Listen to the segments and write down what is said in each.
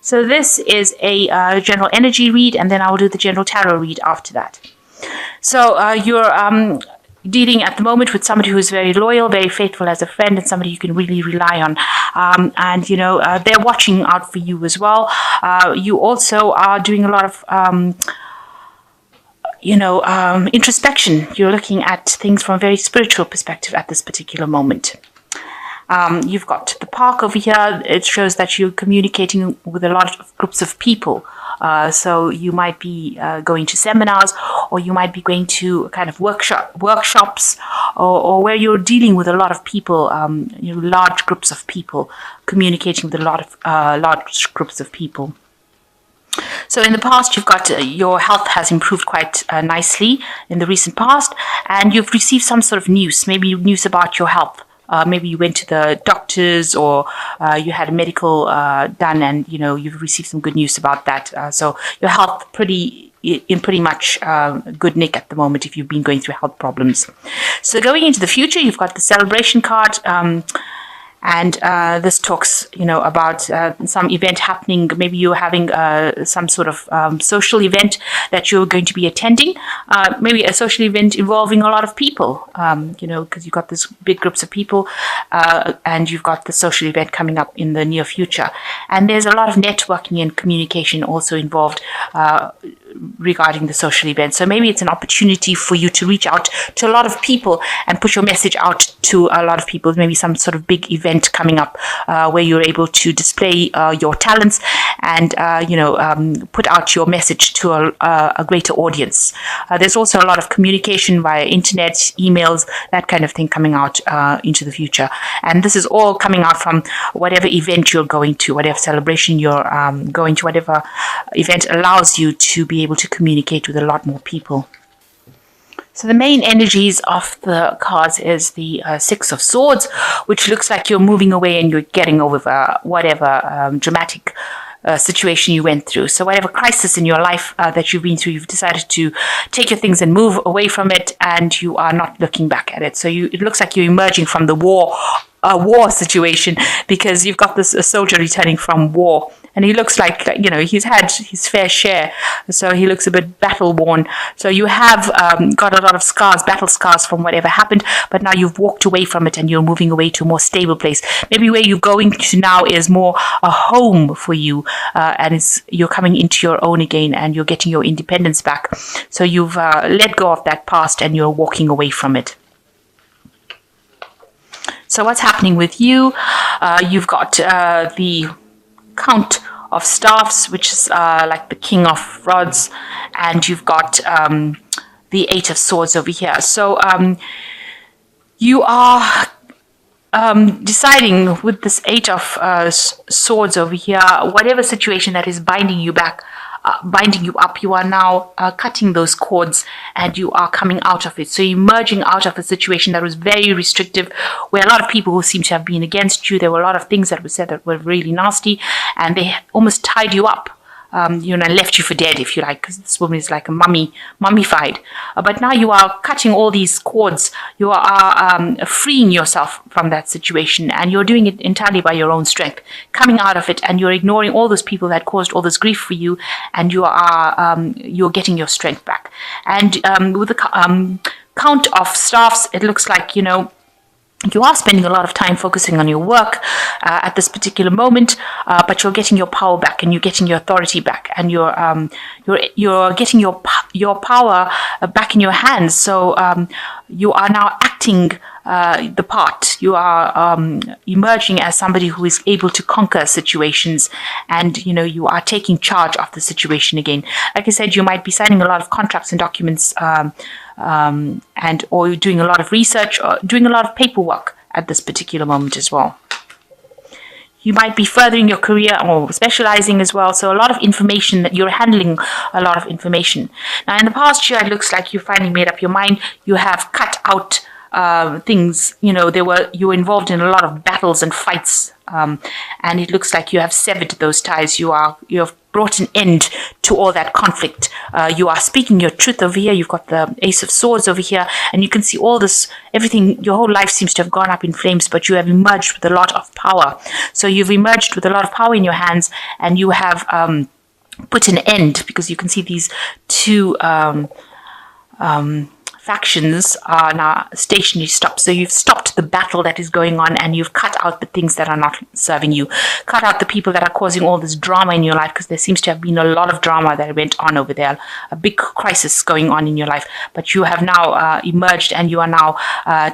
So this is a general energy read, and then I will do the general tarot read after that. So you're dealing at the moment with somebody who's very loyal, very faithful as a friend, and somebody you can really rely on. And they're watching out for you as well. You also are doing a lot of introspection. You're looking at things from a very spiritual perspective at this particular moment. You've got the park over here. It shows that you're communicating with a lot of groups of people. So you might be going to seminars, or you might be going to kind of workshops, or where you're dealing with a lot of people, large groups of people, communicating with a lot of large groups of people. So in the past, you've got your health has improved quite nicely in the recent past, and you've received some sort of news, maybe news about your health. Maybe you went to the doctors, or you had a medical done, and you've received some good news about that. So your health in pretty much good nick at the moment if you've been going through health problems. So going into the future, you've got the celebration card. And this talks, about some event happening. Maybe you're having some sort of social event that you're going to be attending. Maybe a social event involving a lot of people, because you've got this big groups of people, and you've got the social event coming up in the near future. And there's a lot of networking and communication also involved regarding the social event. So maybe it's an opportunity for you to reach out to a lot of people and put your message out to a lot of people. Maybe some sort of big event coming up where you're able to display your talents and put out your message to a greater audience. There's also a lot of communication via internet, emails, that kind of thing coming out into the future. And this is all coming out from whatever event you're going to, whatever celebration you're going to, whatever event allows you to be able to communicate with a lot more people. So the main energies of the cards is the Six of Swords, which looks like you're moving away and you're getting over whatever dramatic situation you went through. So whatever crisis in your life that you've been through, you've decided to take your things and move away from it, and you are not looking back at it. So it looks like you're emerging from the war situation, because you've got this soldier returning from war. And he looks like, he's had his fair share. So he looks a bit battle worn. So you have got a lot of scars, battle scars from whatever happened. But now you've walked away from it and you're moving away to a more stable place. Maybe where you're going to now is more a home for you. And you're coming into your own again, and you're getting your independence back. So you've let go of that past and you're walking away from it. So what's happening with you? You've got the Count of Staffs, which is like the King of Rods, and you've got the Eight of Swords over here. So you are deciding with this Eight of Swords over here, whatever situation that is binding you back, binding you up, you are now cutting those cords and you are coming out of it. So you're emerging out of a situation that was very restrictive, where a lot of people who seem to have been against you, there were a lot of things that were said that were really nasty, and they almost tied you up. And left you for dead, if you like, because this woman is like a mummified. But now you are cutting all these cords. You are freeing yourself from that situation, and you're doing it entirely by your own strength, coming out of it, and you're ignoring all those people that caused all this grief for you, and you're getting your strength back. And with the Count of Staffs, it looks like you are spending a lot of time focusing on your work at this particular moment, but you're getting your power back, and you're getting your authority back, and you're getting your power back in your hands. So you are now acting the part. You are emerging as somebody who is able to conquer situations, and you are taking charge of the situation again. Like I said, you might be signing a lot of contracts and documents, or doing a lot of research, or doing a lot of paperwork at this particular moment as well. You might be furthering your career or specializing as well. So a lot of information, that you're handling a lot of information. Now in the past year, it looks like you finally made up your mind. You have cut out things, you were involved in a lot of battles and fights and it looks like you have severed those ties. You have brought an end to all that conflict. You are speaking your truth over here. You've got the Ace of Swords over here, and you can see all this, everything, your whole life seems to have gone up in flames, but you have emerged with a lot of power. So you've emerged with a lot of power in your hands, and you have put an end, because you can see these two factions are now stationary stopped. So you've stopped the battle that is going on, and you've cut out the things that are not serving you. Cut out the people that are causing all this drama in your life, because there seems to have been a lot of drama that went on over there, a big crisis going on in your life. But you have now emerged, and you are now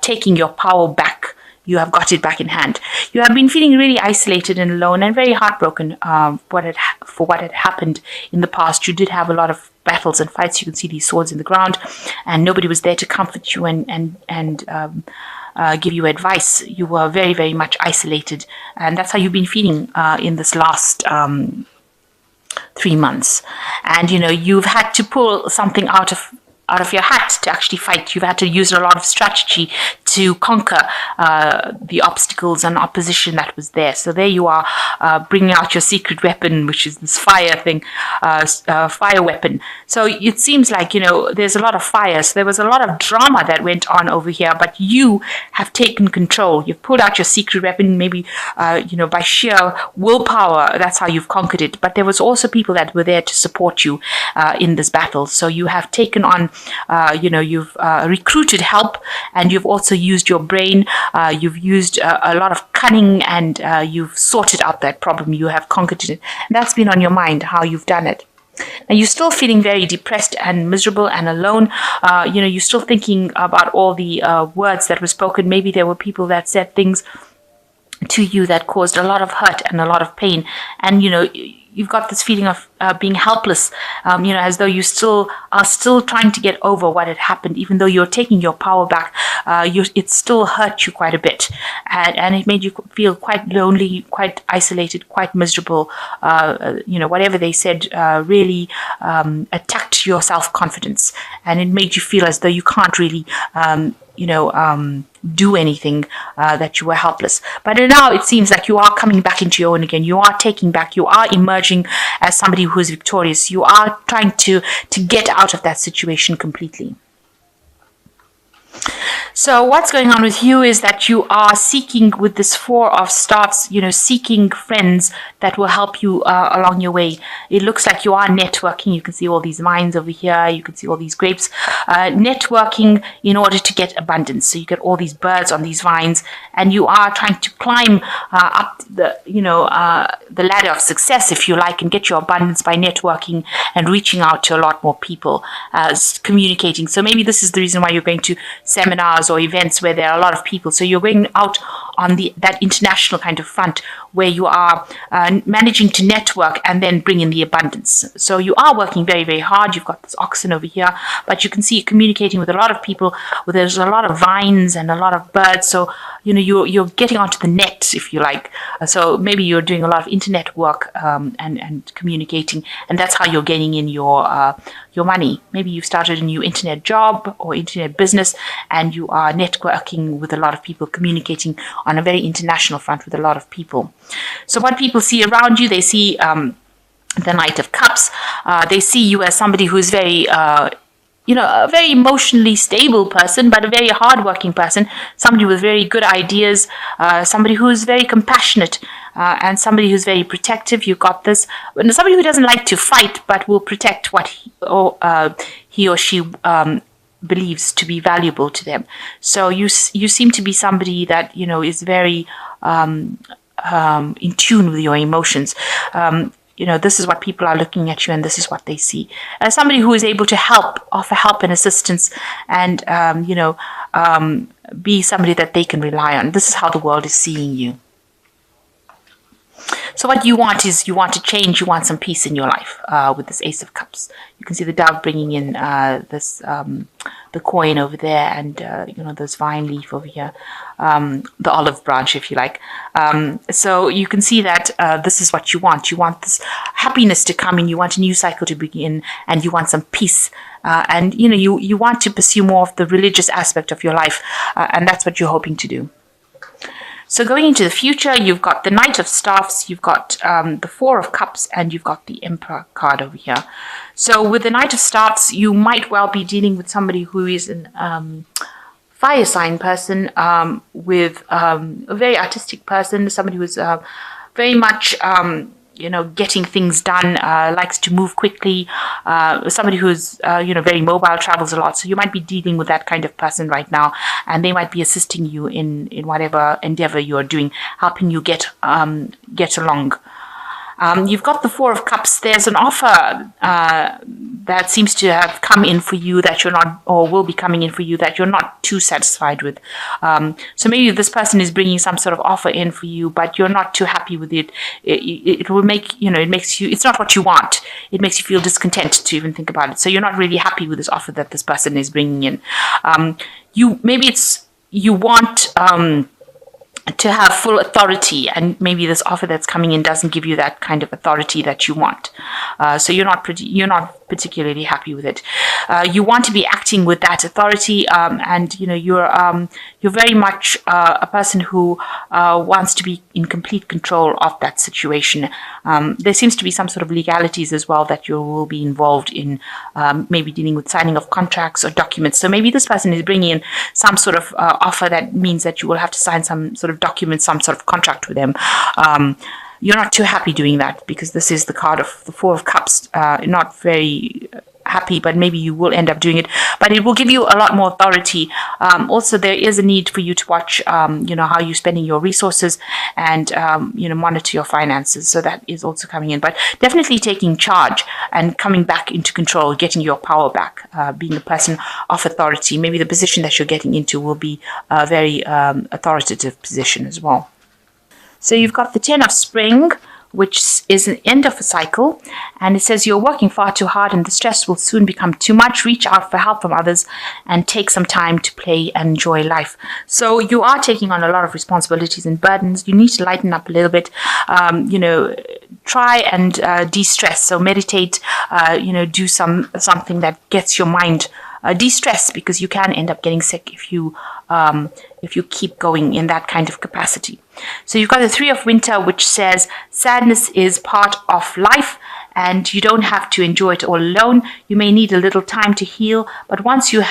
taking your power back. You have got it back in hand. You have been feeling really isolated and alone and very heartbroken for what had happened in the past. You did have a lot of battles and fights. You can see these swords in the ground, and nobody was there to comfort you and give you advice. You were very, very much isolated, and that's how you've been feeling in this last 3 months. And you've had to pull something out of your hat to actually fight. You've had to use a lot of strategy to conquer the obstacles and opposition that was there. So there you are, bringing out your secret weapon, which is this fire thing, fire weapon. So it seems like, there's a lot of fire. So there was a lot of drama that went on over here, but you have taken control. You've pulled out your secret weapon, maybe, by sheer willpower. That's how you've conquered it. But there was also people that were there to support you in this battle. So you have taken on, you've recruited help, and you've also used your brain. You've used a lot of cunning, and you've sorted out that problem. You have conquered it. And that's been on your mind, how you've done it. Now, you're still feeling very depressed and miserable and alone. You're still thinking about all the words that were spoken. Maybe there were people that said things to you that caused a lot of hurt and a lot of pain. And, you've got this feeling of being helpless, as though you are still trying to get over what had happened, even though you're taking your power back. It still hurt you quite a bit, and it made you feel quite lonely, quite isolated, quite miserable. Whatever they said really attacked your self-confidence, and it made you feel as though you can't really do anything, that you were helpless. But now it seems like you are coming back into your own again. You are taking back, you are emerging as somebody who is victorious. You are trying to get out of that situation completely. So what's going on with you is that you are seeking, with this Four of Staffs, seeking friends that will help you along your way. It looks like you are networking. You can see all these vines over here. You can see all these grapes. Networking in order to get abundance. So you get all these birds on these vines, and you are trying to climb up the ladder of success, if you like, and get your abundance by networking and reaching out to a lot more people, communicating. So maybe this is the reason why you're going to seminars or events where there are a lot of people. So you're going out on that international kind of front where you are managing to network and then bring in the abundance. So you are working very, very hard. You've got this oxen over here, but you can see communicating with a lot of people. There's a lot of vines and a lot of birds. So you're getting onto the net, if you like. So maybe you're doing a lot of internet work and communicating, and that's how you're getting in your money. Maybe you've started a new internet job or internet business, and you are networking with a lot of people, communicating on a very international front with a lot of people. So what people see around you, they see the Knight of Cups. They see you as somebody who is very a very emotionally stable person, but a very hardworking person, somebody with very good ideas, somebody who is very compassionate, and somebody who's very protective. You've got this, somebody who doesn't like to fight, but will protect what he or she believes to be valuable to them. So you seem to be somebody that, is very in tune with your emotions. This is what people are looking at you, and this is what they see. As somebody who is able to offer help and assistance, and, be somebody that they can rely on. This is how the world is seeing you. So what you want is, you want to change, you want some peace in your life with this Ace of Cups. You can see the dove bringing in the coin over there, and, this vine leaf over here, the olive branch, if you like. So you can see that this is what you want. You want this happiness to come in, you want a new cycle to begin, and you want some peace. And, you want to pursue more of the religious aspect of your life, and that's what you're hoping to do. So going into the future, you've got the Knight of Staffs, you've got the Four of Cups, and you've got the Emperor card over here. So with the Knight of Staffs, you might well be dealing with somebody who is an fire sign person, with a very artistic person, somebody who's very much getting things done, likes to move quickly, somebody who's very mobile, travels a lot. So you might be dealing with that kind of person right now, and they might be assisting you in whatever endeavor you're doing, helping you get along. You've got the Four of Cups. There's an offer that seems to have come in for you that you're not, or will be coming in for you that you're not too satisfied with. So maybe this person is bringing some sort of offer in for you, but you're not too happy with it. It will make, it makes you, it's not what you want. It makes you feel discontent to even think about it. So you're not really happy with this offer that this person is bringing in. You want to have full authority, and maybe this offer that's coming in doesn't give you that kind of authority that you want. So you're not particularly happy with it. You want to be acting with that authority, and you're very much a person who wants to be in complete control of that situation. There seems to be some sort of legalities as well that you will be involved in, maybe dealing with signing of contracts or documents. So maybe this person is bringing in some sort of offer that means that you will have to sign some sort of document, some sort of contract with them. You're not too happy doing that because this is the card of the Four of Cups. Not very happy, but maybe you will end up doing it. But it will give you a lot more authority. Also, there is a need for you to watch, how you're spending your resources and, monitor your finances. So that is also coming in. But definitely taking charge and coming back into control, getting your power back, being a person of authority. Maybe the position that you're getting into will be a very authoritative position as well. So you've got the Ten of Spring, which is an end of a cycle, and it says you're working far too hard and the stress will soon become too much. Reach out for help from others and take some time to play and enjoy life. So you are taking on a lot of responsibilities and burdens. You need to lighten up a little bit. Try and de-stress. So meditate, do something that gets your mind de-stress, because you can end up getting sick if you keep going in that kind of capacity. So you've got the Three of Winter, which says sadness is part of life and you don't have to enjoy it all alone. You may need a little time to heal, but once you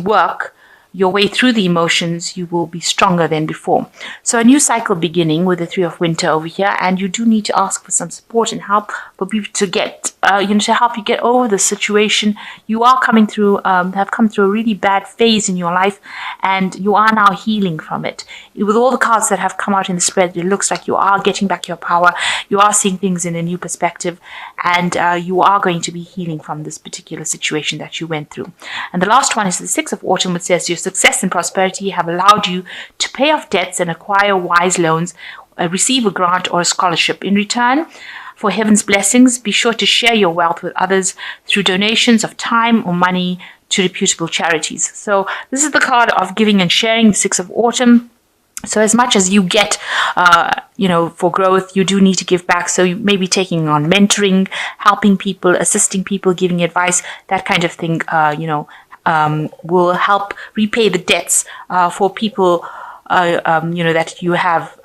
work your way through the emotions, you will be stronger than before. So a new cycle beginning with the Three of Winter over here, and you do need to ask for some support and help for people to get, to help you get over the situation. You are coming through, have come through a really bad phase in your life, and you are now healing from it. With all the cards that have come out in the spread, it looks like you are getting back your power. You are seeing things in a new perspective, and you are going to be healing from this particular situation that you went through. And the last one is the Six of Autumn, which says your success and prosperity have allowed you to pay off debts and acquire wise loans, receive a grant or a scholarship. In return for heaven's blessings, be sure to share your wealth with others through donations of time or money to reputable charities. So this is the card of giving and sharing, the Six of Autumn. So as much as you get, for growth, you do need to give back. So you may be taking on mentoring, helping people, assisting people, giving advice, that kind of thing, will help repay the debts for people, that you have,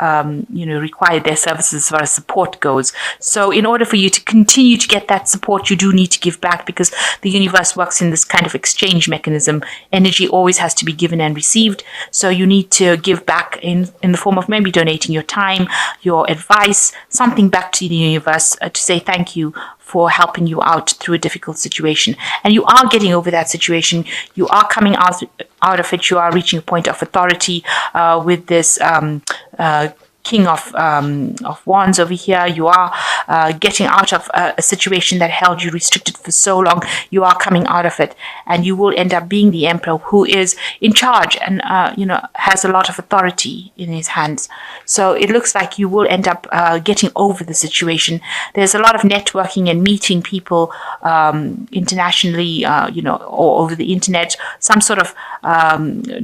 required their services as far as support goes. So in order for you to continue to get that support, you do need to give back, because the universe works in this kind of exchange mechanism. Energy always has to be given and received. So you need to give back in the form of maybe donating your time, your advice, something back to the universe to say thank you for helping you out through a difficult situation. And you are getting over that situation. You are coming out of it. You are reaching a point of authority with this King of Wands over here. You are getting out of a situation that held you restricted for so long. You are coming out of it, and you will end up being the Emperor, who is in charge and has a lot of authority in his hands. So it looks like you will end up getting over the situation. There's a lot of networking and meeting people internationally, or over the internet. Some sort of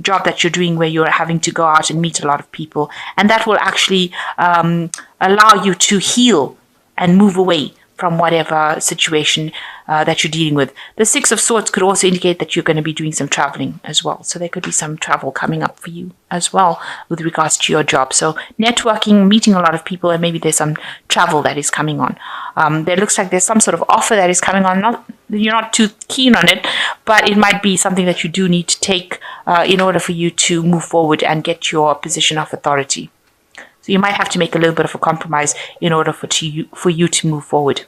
job that you're doing where you're having to go out and meet a lot of people, and that will actually allow you to heal and move away from whatever situation that you're dealing with. The Six of Swords could also indicate that you're going to be doing some traveling as well. So there could be some travel coming up for you as well with regards to your job. So networking, meeting a lot of people, and maybe there's some travel that is coming on. There looks like there's some sort of offer that is coming on. You're not too keen on it, but it might be something that you do need to take in order for you to move forward and get your position of authority. So you might have to make a little bit of a compromise in order for you to move forward.